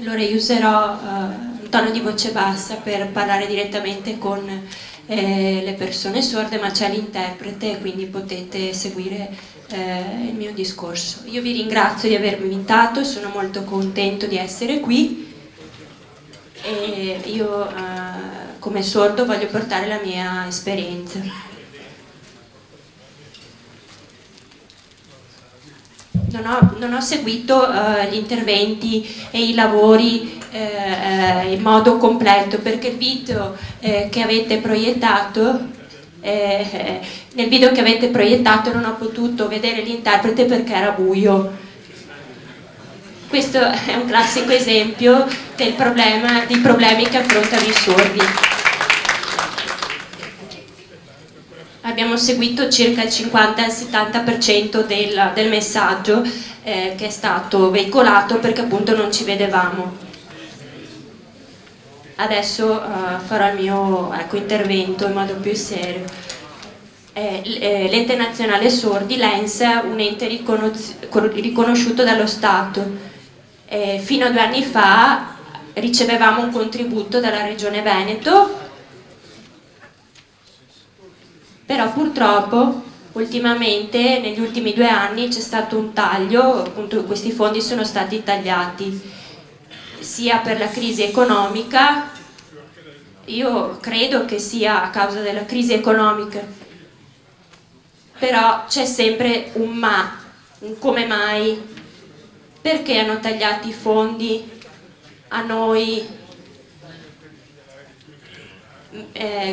Allora io userò un tono di voce bassa per parlare direttamente con le persone sorde, ma c'è l'interprete, quindi potete seguire il mio discorso. Io vi ringrazio di avermi invitato, sono molto contento di essere qui e io come sordo voglio portare la mia esperienza. Non ho seguito gli interventi e i lavori in modo completo, perché il video che avete proiettato, nel video che avete proiettato non ho potuto vedere l'interprete perché era buio. Questo è un classico esempio dei problemi che affrontano i sordi. Abbiamo seguito circa il 50-70% del messaggio che è stato veicolato perché appunto non ci vedevamo. Adesso farò il mio intervento in modo più serio. L'ente nazionale sordi, l'ENS, è un ente riconosciuto dallo Stato. Fino a 2 anni fa ricevevamo un contributo dalla Regione Veneto, però purtroppo ultimamente, negli ultimi 2 anni, c'è stato un taglio, appunto questi fondi sono stati tagliati, sia per la crisi economica, io credo che sia a causa della crisi economica, però c'è sempre un ma, un come mai, perché hanno tagliato i fondi a noi,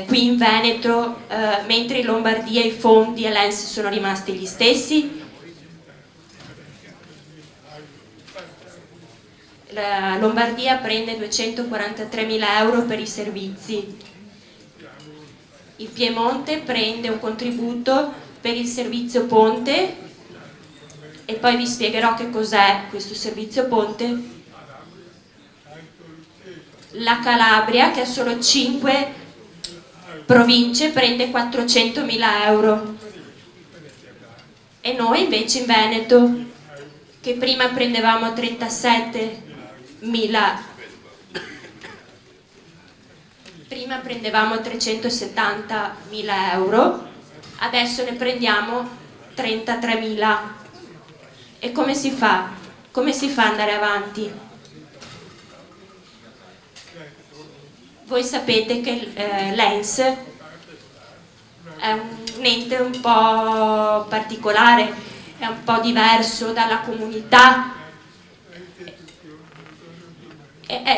qui in Veneto, mentre in Lombardia i fondi all'ENS sono rimasti gli stessi. La Lombardia prende 243.000 euro per i servizi, il Piemonte prende un contributo per il servizio ponte e poi vi spiegherò che cos'è questo servizio ponte. La Calabria, che ha solo 5 province, prende 400.000 euro e noi invece in Veneto, che prima prendevamo 37.000, prima prendevamo 370.000 euro, adesso ne prendiamo 33.000. E come si fa? Come si fa ad andare avanti? Voi sapete che l'ENS è un ente un po' particolare, è un po' diverso dalla comunità.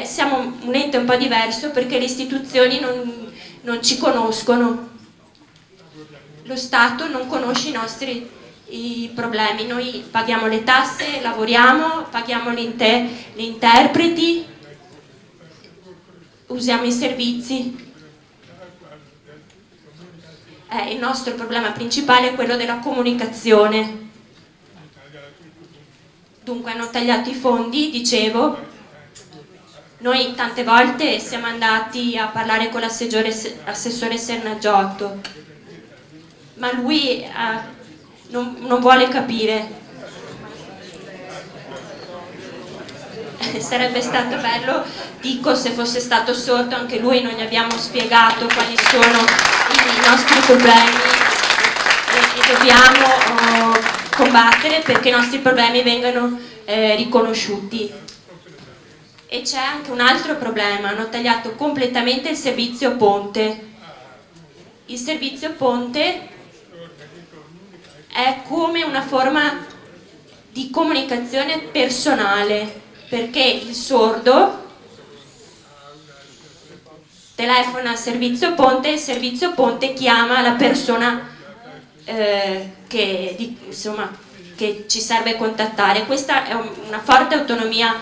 Siamo un ente un po' diverso perché le istituzioni non ci conoscono. Lo Stato non conosce i problemi. Noi paghiamo le tasse, lavoriamo, paghiamo gli interpreti, usiamo i servizi. Il nostro problema principale è quello della comunicazione. Dunque hanno tagliato i fondi, dicevo. Noi tante volte siamo andati a parlare con l'assessore Sernagiotto, ma lui non vuole capire. Sarebbe stato bello, dico, se fosse stato sordo anche lui, non gli abbiamo spiegato quali sono i nostri problemi e dobbiamo combattere perché i nostri problemi vengano riconosciuti. E c'è anche un altro problema, hanno tagliato completamente il servizio ponte. Il servizio ponte è come una forma di comunicazione personale, perché il sordo telefona al servizio ponte e il servizio ponte chiama la persona che ci serve contattare. Questa è una forte autonomia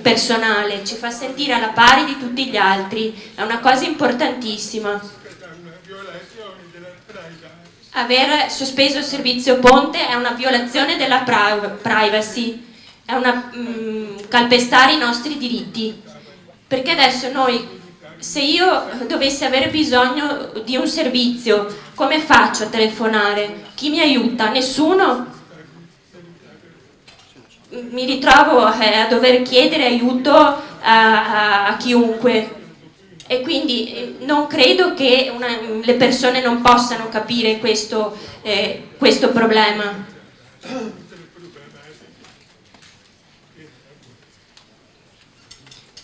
personale, ci fa sentire alla pari di tutti gli altri, è una cosa importantissima. Aver sospeso il servizio ponte è una violazione della privacy, è calpestare i nostri diritti, perché adesso noi, se io dovessi avere bisogno di un servizio, come faccio a telefonare? Chi mi aiuta? Nessuno? mi ritrovo a dover chiedere aiuto a chiunque, e quindi non credo che le persone non possano capire questo problema.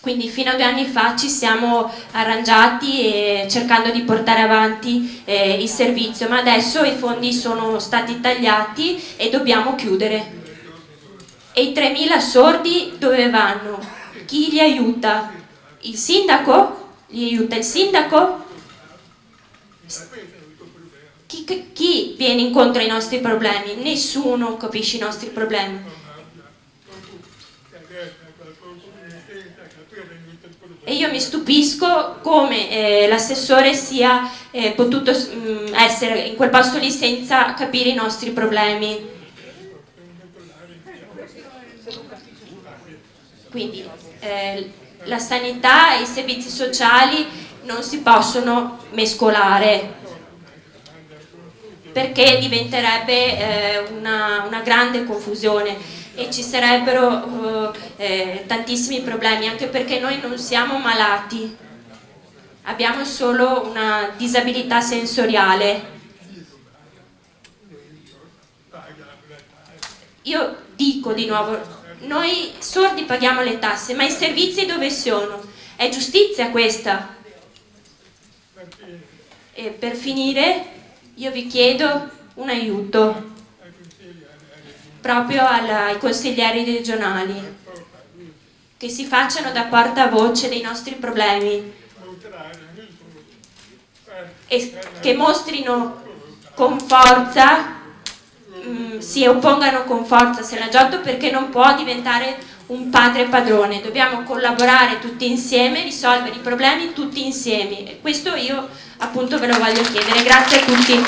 Quindi fino a 2 anni fa ci siamo arrangiati cercando di portare avanti il servizio, ma adesso i fondi sono stati tagliati e dobbiamo chiudere. E i 3.000 sordi dove vanno? Chi li aiuta? Il sindaco? Li aiuta il sindaco? Chi viene incontro ai nostri problemi? Nessuno capisce i nostri problemi. E io mi stupisco come l'assessore sia potuto essere in quel posto lì senza capire i nostri problemi. Quindi la sanità e i servizi sociali non si possono mescolare, perché diventerebbe una grande confusione e ci sarebbero tantissimi problemi, anche perché noi non siamo malati, abbiamo solo una disabilità sensoriale. Io dico di nuovo, noi sordi paghiamo le tasse, ma i servizi dove sono? È giustizia questa? E per finire io vi chiedo un aiuto proprio ai consiglieri regionali, che si facciano da portavoce dei nostri problemi e che mostrino con forza, si oppongano con forza a Senagiotto, perché non può diventare un padre padrone. Dobbiamo collaborare tutti insieme, risolvere i problemi tutti insieme, e questo io appunto ve lo voglio chiedere. Grazie a tutti.